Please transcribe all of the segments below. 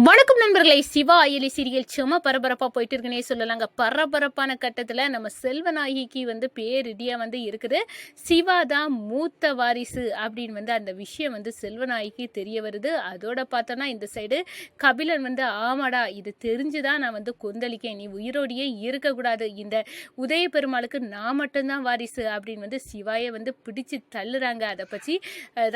வணக்கம் நண்பர்களை. சிவா அயலி சீரியல் சும்மா பரபரப்பாக போயிட்டு இருக்குன்னே சொல்லலாங்க. பரபரப்பான கட்டத்தில் நம்ம செல்வநாயகிக்கு பேரிடியாக இருக்குது. சிவா தான் மூத்த வாரிசு அப்படின்னு அந்த விஷயம் செல்வநாயகிக்கு தெரிய வருது. அதோட பார்த்தோன்னா இந்த சைடு கபிலன் ஆமாடா இது தெரிஞ்சுதான் நான் கொந்தளிக்கேன், நீ உயிரோடையே இருக்கக்கூடாது, இந்த உதய பெருமாளுக்கு நான் மட்டும்தான் வாரிசு அப்படின்னு சிவாயை பிடிச்சு தள்ளுறாங்க. அதை பற்றி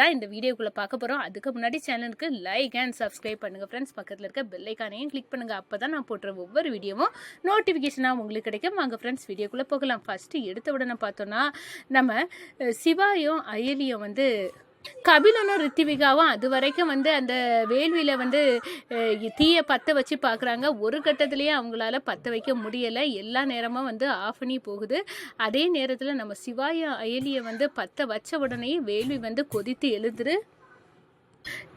தான் இந்த வீடியோக்குள்ளே பார்க்க போகிறோம். அதுக்கு முன்னாடி சேனலுக்கு லைக் அண்ட் சப்ஸ்கிரைப் பண்ணுங்கள் ஃப்ரெண்ட்ஸ். பக்கத்தில் இருக்க பெல் ஐகானையும் கிளிக் பண்ணுங்கள். அப்போ தான் நான் போடுற ஒவ்வொரு வீடியோவும் நோட்டிஃபிகேஷனாக உங்களுக்கு கிடைக்கும். வாங்க ஃப்ரெண்ட்ஸ் வீடியோக்குள்ளே போகலாம். ஃபஸ்ட்டு எடுத்த உடனே பார்த்தோன்னா நம்ம சிவாயும் அயலியும் கபிலனும் ரித்திவிகாவும் அது வரைக்கும் அந்த வேள்வியில் தீயை பற்ற வச்சு பார்க்குறாங்க. ஒரு கட்டத்துலேயே அவங்களால பற்ற வைக்க முடியலை. எல்லா நேரமும் ஆஃப் பண்ணி போகுது. அதே நேரத்தில் நம்ம சிவாயும் அயலியை பற்ற வச்ச உடனே வேள்வி கொதித்து எழுதுரு.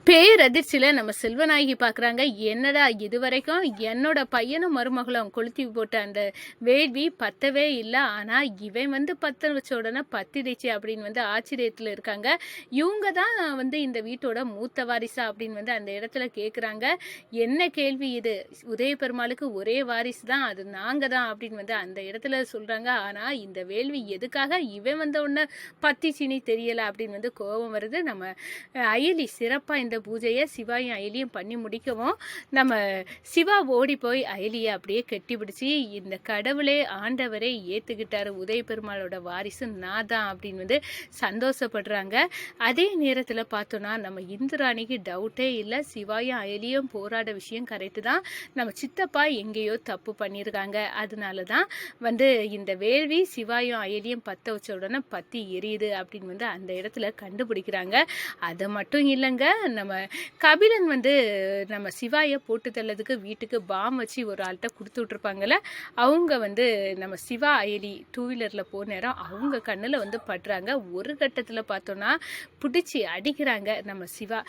பேரதிர்ச்சியில் நம்ம செல்வநாயகி பார்க்குறாங்க. என்னடா இது வரைக்கும் என்னோட பையனும் மருமகளும் கொளுத்தி போட்ட அந்த வேள்வி பத்தவே இல்லை, ஆனால் இவன் பற்ற வச்ச உடனே பத்திடுச்சு அப்படின்னு ஆச்சரியத்தில் இருக்காங்க. இவங்க தான் இந்த வீட்டோட மூத்த வாரிசா அப்படின்னு அந்த இடத்துல கேட்குறாங்க. என்ன கேள்வி இது? உதய பெருமாளுக்கு ஒரே வாரிசு தான், அது நாங்கள் தான் அப்படின்னு அந்த இடத்துல சொல்கிறாங்க. ஆனால் இந்த வேள்வி எதுக்காக இவன் உடனே பத்திச்சினி தெரியலை அப்படின்னு கோபம் வருது. நம்ம அயலி சிறப்பாக இந்த பூஜையை சிவாயும் அயலியும் பண்ணி முடிக்கவும் நம்ம சிவா ஓடி போய் அயலியை அப்படியே கெட்டி பிடிச்சி, இந்த கடவுளே ஆண்டவரே ஏற்றுக்கிட்டாரு, உதய பெருமாளோட வாரிசு நான் தான் அப்படின்னு சந்தோஷப்படுறாங்க. அதே நேரத்தில் பார்த்தோன்னா நம்ம இந்துராணிக்கு டவுட்டே இல்லை, சிவாயும் அயலியும் போராட விஷயம் கரெக்டு தான், நம்ம சித்தப்பா எங்கேயோ தப்பு பண்ணியிருக்காங்க, அதனால தான் இந்த வேள்வி சிவாயும் அயலியும் பற்ற வச்ச உடனே பற்றி எரியுது அப்படின்னு அந்த இடத்துல கண்டுபிடிக்கிறாங்க. அதை மட்டும் இல்லைங்க, நம்ம கபிலன் நம்ம சிவாயை போட்டு தள்ளதுக்கு வீட்டுக்கு பாம் வச்சு ஒரு ஆள்கிட்ட கொடுத்து விட்ருப்பாங்கல்ல, அவங்க நம்ம சிவா அயலி டூ வீலரில் போன நேரம் அவங்க கண்ணில் படுறாங்க. ஒரு கட்டத்தில் பார்த்தோன்னா பிடிச்சி அடிக்கிறாங்க நம்ம சிவா.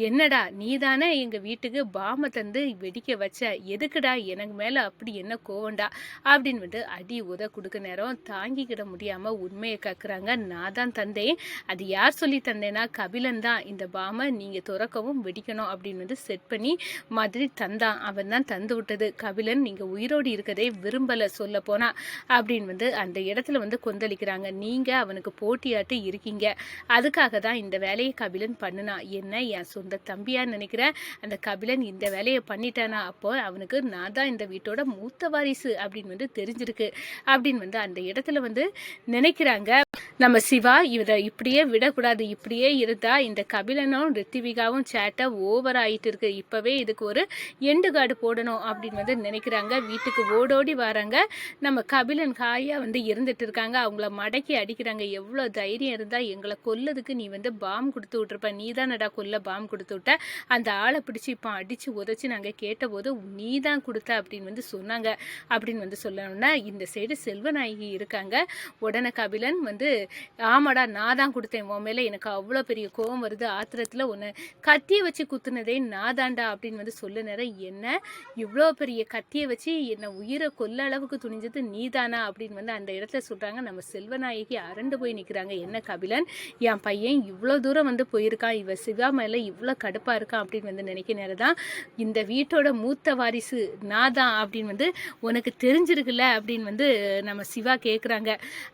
என்னடா நீ தானே எங்கள் வீட்டுக்கு பாமை தந்து வெடிக்க வச்ச, எதுக்குடா எனக்கு மேலே அப்படி என்ன கோவண்டா அப்படின்னு அடி உத கொடுக்க நேரம் தாங்கிக்கிட முடியாமல் உண்மையை கக்குறாங்க. நான் தான் தந்தேன், அது யார் சொல்லி தந்தேன்னா கபிலன் தான் இந்த பாமை நீங்கள் துறக்கவும் வெடிக்கணும் அப்படின்னு செட் பண்ணி மாதிரி தந்தான், அவன் தான் தந்து விட்டது. கபிலன் நீங்கள் உயிரோடு இருக்கதே விரும்பலை சொல்ல போனா அப்படின்னு அந்த இடத்துல கொந்தளிக்கிறாங்க. நீங்கள் அவனுக்கு போட்டியாட்டு இருக்கீங்க, அதுக்காக தான் இந்த வேலையை கபிலன் பண்ணுனா. என்ன என் சொந்த தம்பியா நினைக்கிறேன், அந்த கபிலன் இந்த வேலையை பண்ணிட்டானா, அப்போ அவனுக்கு நான் தான் இந்த வீட்டோட மூத்த வாரிசு அப்படின்னு தெரிஞ்சிருக்கு அப்படின்னு அந்த இடத்துல நினைக்கிறாங்க. நம்ம சிவா இவரை இப்படியே விடக்கூடாது, இப்படியே இருந்தா இந்த கபிலனும் ரித்திவிகாவும் சேட்டை ஓவர் ஆகிட்டு இருக்கு, இப்போவே இதுக்கு ஒரு எண்டு கார்டு போடணும் அப்படின்னு நினைக்கிறாங்க. வீட்டுக்கு ஓடோடி வராங்க. நம்ம கபிலன் காயாக இருந்துட்டு இருக்காங்க. அவங்கள மடக்கி அடிக்கிறாங்க. எவ்வளோ தைரியம் இருந்தால் எங்களை கொல்லதுக்கு நீ பாம் கொடுத்து விட்ருப்ப, நீ தானடா கொல்ல பாம் கொடுத்து விட்ட, அந்த ஆளை பிடிச்சி இப்போ அடித்து உதச்சி நாங்கள் கேட்டபோது நீ தான் கொடுத்த அப்படின்னு சொன்னாங்க அப்படின்னு சொல்லணும்னா இந்த சைடு செல்வநாயகி இருக்காங்க. உடனே கபிலன் ஆமாடா நான் தான் கொடுத்தேன், உன் மேலே எனக்கு அவ்வளோ பெரிய கோபம் வருது, ஆத்திரத்தில் ஒன்று கத்தியை வச்சு குத்துனதே நான் தாண்டா அப்படின்னு சொல்ல நேரம், என்ன இவ்வளோ பெரிய கத்தியை வச்சு என்னை உயிரை கொல்ல அளவுக்கு துணிஞ்சது நீ தானா அப்படின்னு அந்த இடத்துல சொல்கிறாங்க. நம்ம செல்வநாயகி அரண்டு போய் நிற்கிறாங்க. என்ன கபிலன், என் பையன் இவ்வளோ தூரம் போயிருக்கான், இவ சிவா மேலே இவ்வளோ கடுப்பாக இருக்கான் அப்படின்னு நினைக்க நேரம் தான் இந்த வீட்டோட மூத்த வாரிசு நான் தான் அப்படின்னு உனக்கு தெரிஞ்சிருக்குல்ல அப்படின்னு நம்ம சிவா கேட்குறாங்க.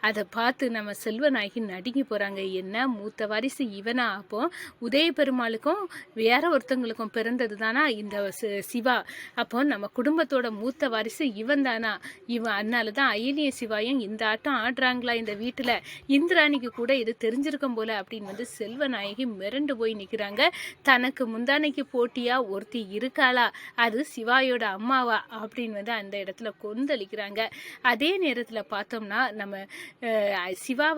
அதை பார்த்து நம்ம செல்வநாயகி நடுங்கி போகிறாங்க. என்ன மூத்த வாரிசு இவனா, அப்போ உதய பெருமாளுக்கும் வேற ஒருத்தவங்களுக்கும் பிறந்தது தானா இந்த சிவா, அப்போ நம்ம குடும்பத்தோட மூத்த வாரிசு இவன் தானா, இவன் அதனால தான் அயலிய சிவாயும் இந்த ஆட்டம் ஆடுறாங்களா இந்த வீட்டில், இந்திராணிக்கு கூட இது தெரிஞ்சிருக்கும் போல அப்படின்னு செல்வநாயகி மிரண்டு போய் நிற்கிறாங்க. தனக்கு முந்தானைக்கு போட்டியா ஒருத்தி இருக்காளா, அது சிவாயோட அம்மாவா அப்படின்னு அந்த இடத்துல கொந்தளிக்கிறாங்க. அதே நேரத்தில் பார்த்தோம்னா நம்ம சிவா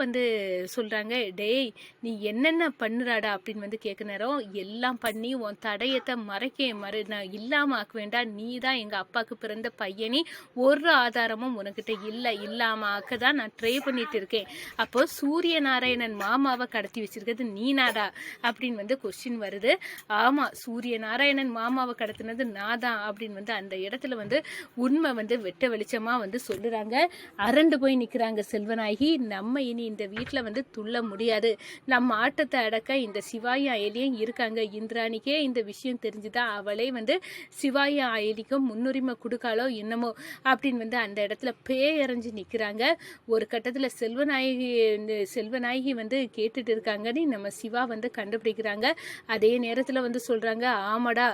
சொல்கிறாங்க, டேய் நீ என்னென்ன பண்ணுறாடா அப்படின்னு கேட்க நேரம், எல்லாம் பண்ணி உன் தடயத்தை நான் இல்லாமல் ஆக்க வேண்டாம், நீ தான் எங்கள் அப்பாவுக்கு பிறந்த பையனி, ஒரு ஆதாரமும் உனக்கிட்ட இல்லாமல் ஆக்க தான் நான் ட்ரை பண்ணிட்டு இருக்கேன், அப்போ சூரிய நாராயணன் மாமாவை கடத்தி வச்சிருக்கிறது நீனாடா அப்படின்னு கொஸ்டின் வருது. ஆமாம் சூரிய நாராயணன் மாமாவை கடத்தினது நான் தான் அப்படின்னு அந்த இடத்துல உண்மை வெட்ட வெளிச்சமாக சொல்லுறாங்க. அரண்டு போய் நிற்கிறாங்க செல்வநாயகி. நம்ம இனி இந்த வீட்டில் வந்து துள்ள முடியாது. நம்ம ஆட்டத்தை அடக்க இந்த சிவாயும் அயலியும் இருக்காங்க. இந்திராணிக்கே இந்த விஷயம் தெரிஞ்சுதான் அவளே வந்து சிவாயும் அயலிக்கும் முன்னுரிமை கொடுக்காலோ என்னமோ அப்படின்னு வந்து அந்த இடத்துல பேயறிஞ்சு நிற்கிறாங்க. ஒரு கட்டத்தில் செல்வநாயகி வந்து கேட்டுட்டு இருக்காங்கன்னு நம்ம சிவா வந்து கண்டுபிடிக்கிறாங்க. அதே நேரத்தில் வந்து சொல்கிறாங்க, ஆமாடா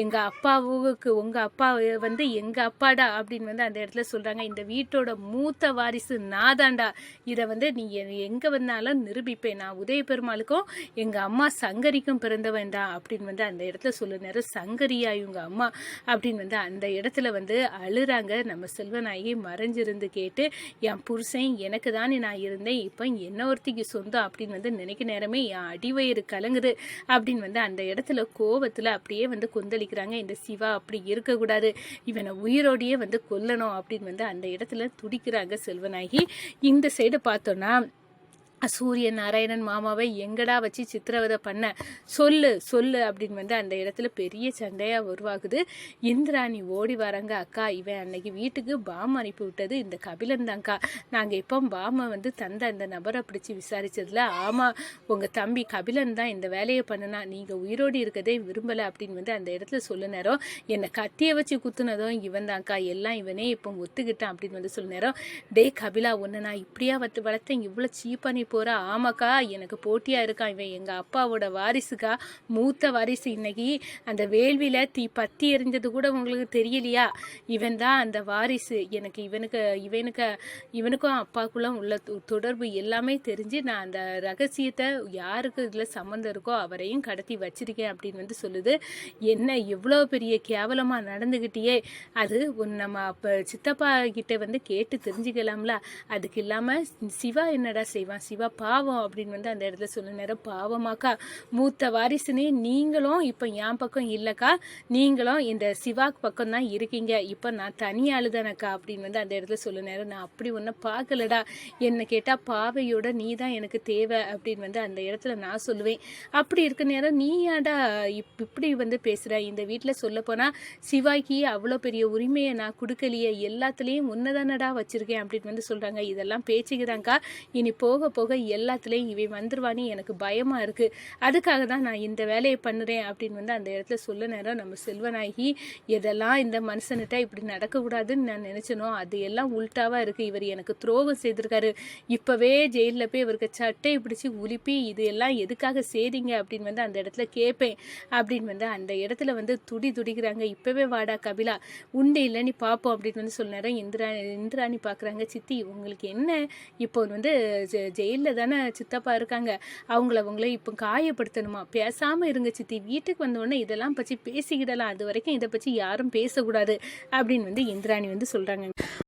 எங்கள் அப்பாவுக்கு உங்கள் அப்பா வந்து எங்கள் அப்பாடா அப்படின்னு வந்து அந்த இடத்துல சொல்கிறாங்க. இந்த வீட்டோட மூத்த வாரிசு நாதாண்டா, இதை வந்து நீ எங்கே வந்தாலும் நிரூபிப்பேன். நான் உதய பெருமாளுக்கும் எங்கள் அம்மா சங்கரிக்கும் பிறந்தவன் தான் அப்படின்னு வந்து அந்த இடத்துல சொல்ல நேரம் சங்கரியா இவங்க அம்மா அப்படின்னு வந்து அந்த இடத்துல வந்து அழுறாங்க. நம்ம செல்வநாயகி மறைஞ்சிருந்து கேட்டு, என் புருஷன் எனக்கு தானே நான் இருந்தேன், இப்போ என்ன ஒருத்திக்கு சொந்தம் அப்படின்னு வந்து நினைக்க நேரமே என் அடிவயிறு கலங்குது அப்படின்னு வந்து அந்த இடத்துல கோவத்தில் அப்படியே வந்து கொந்தளிக்கிறாங்க. இந்த சிவா அப்படி இருக்கக்கூடாது, இவனை உயிரோடையே வந்து கொல்லணும் அப்படின்னு வந்து அந்த இடத்துல துடிக்கிறாங்க செல்வநாயகி. இந்த சைடு பார்த்தோன்னா சூரிய நாராயணன் மாமாவை எங்கடா வச்சு சித்திரவதை பண்ண, சொல்லு சொல்லு அப்படின்னு வந்து அந்த இடத்துல பெரிய சண்டையாக உருவாகுது. இந்திராணி ஓடி வராங்க. அக்கா, இவன் அன்னைக்கு வீட்டுக்கு பாம் அனுப்பி விட்டது இந்த கபிலன் தான்க்கா. நாங்கள் இப்போ பாமை வந்து தந்த அந்த நபரை பிடிச்சி விசாரிச்சதுல, ஆமாம் உங்கள் தம்பி கபிலன் தான் இந்த வேலையை பண்ணுனா, நீங்கள் உயிரோடு இருக்கதே விரும்பலை அப்படின்னு வந்து அந்த இடத்துல சொல்ல நேரம், என்னை கத்தியை வச்சு குத்துனதும் இவன் தான்க்கா, எல்லாம் இவனே இப்போ ஒத்துக்கிட்டான் அப்படின்னு வந்து சொல்ல நேரம், டே கபிலா, ஒன்று நான் இப்படியா வளர்த்தேன், இவ்வளோ சீப்பாக நீ போகிற? ஆமாக்கா, எனக்கு போட்டியாக இருக்கான், இவன் எங்கள் அப்பாவோட வாரிசுக்கா, மூத்த வாரிசு. இன்னைக்கு அந்த வேள்வியில் பத்தி எறிஞ்சது கூட உங்களுக்கு தெரியலையா? இவன் தான் அந்த வாரிசு. எனக்கு இவனுக்கும் அப்பாவுக்குள்ள உள்ள தொடர்பு எல்லாமே தெரிஞ்சு நான் அந்த ரகசியத்தை யாருக்கு இதில் சம்மந்தம் இருக்கோ அவரையும் கடத்தி வச்சிருக்கேன் அப்படின்னு வந்து சொல்லுது. என்ன எவ்வளோ பெரிய கேவலமாக நடந்துக்கிட்டியே, அது நம்ம அப்போ சித்தப்பா கிட்ட வந்து கேட்டு தெரிஞ்சுக்கலாம்ல. அதுக்கு இல்லாமல் சிவா என்னடா செய்வான், சிவா பாவம் அப்படின்னு வந்து அந்த இடத்துல சொல்ல நேரம், பாவமாக்கா, மூத்த வாரிசுனே நீங்களும் இப்போ என் பக்கம் இல்லைக்கா, நீங்களும் இந்த சிவாக்கு பக்கம் தான் இருக்கீங்க, இப்போ நான் தனியாளு தானக்கா அப்படின்னு வந்து அந்த இடத்துல சொல்ல நேரம், நான் அப்படி ஒன்றும் பார்க்கலடா, என்ன கேட்டால் பாவையோட நீ தான் எனக்கு தேவை அப்படின்னு வந்து அந்த இடத்துல நான் சொல்லுவேன். அப்படி இருக்க நேரம் நீ ஏன்டா இப்படி வந்து பேசுகிற? இந்த வீட்டில் சொல்ல போனால் சிவாய்க்கு அவ்வளோ பெரிய உரிமையை நான் கொடுக்கலையே, எல்லாத்துலேயும் உன்னதானடா வச்சுருக்கேன் அப்படின்னு வந்து சொல்கிறாங்க. இதெல்லாம் பேச்சுக்குதாங்க்கா, இனி போக போக எல்லாத்துலேயும் இவன் வந்துருவானே எனக்கு பயமாக இருக்குது, அதுக்காக தான் நான் இந்த வேலையை பண்ணுறேன் அப்படின்னு வந்து அந்த இடத்துல சொல்ல நேரம், நம்ம செல்வநாயகி எதெல்லாம் இந்த மனுஷன்கிட்ட இப்படி நடக்கக்கூடாதுன்னு நான் நினச்சனோ அது எல்லாம் உல்ட்டாவாக இருக்குது, இவர் எனக்கு துரோகம் செய்திருக்காரு, இப்போவே ஜெயிலில் போய் இவருக்கு சட்டையை பிடிச்சி உலுப்பி இது எல்லாம் எதுக்காக செய்தீங்க அப்படின்னு வந்து அந்த இடத்துல கேட்பேன் அப்படின்னு வந்து அந்த இடத்துல வந்து துடிக்கிறாங்க. இப்போவே வாடா கபிலா, உண்டு இல்லைன்னு பார்ப்போம் அப்படின்னு வந்து சொல்ல நேரம் இந்திராணி பார்க்குறாங்க. சித்தி, உங்களுக்கு என்ன இப்போ வந்து ஜெயிலில் தானே சித்தப்பா இருக்காங்க, அவங்கள இப்போ காயப்படுத்தணுமா? பேசாமல் இருங்க சித்தி, வீட்டுக்கு வந்தோடனே இதெல்லாம் பற்றி பேசிக்கிடலாம், அது வரைக்கும் இதை பற்றி யாரும் பேசக்கூடாது அப்படின்னு வந்து இந்திராணி வந்து சொல்கிறாங்க.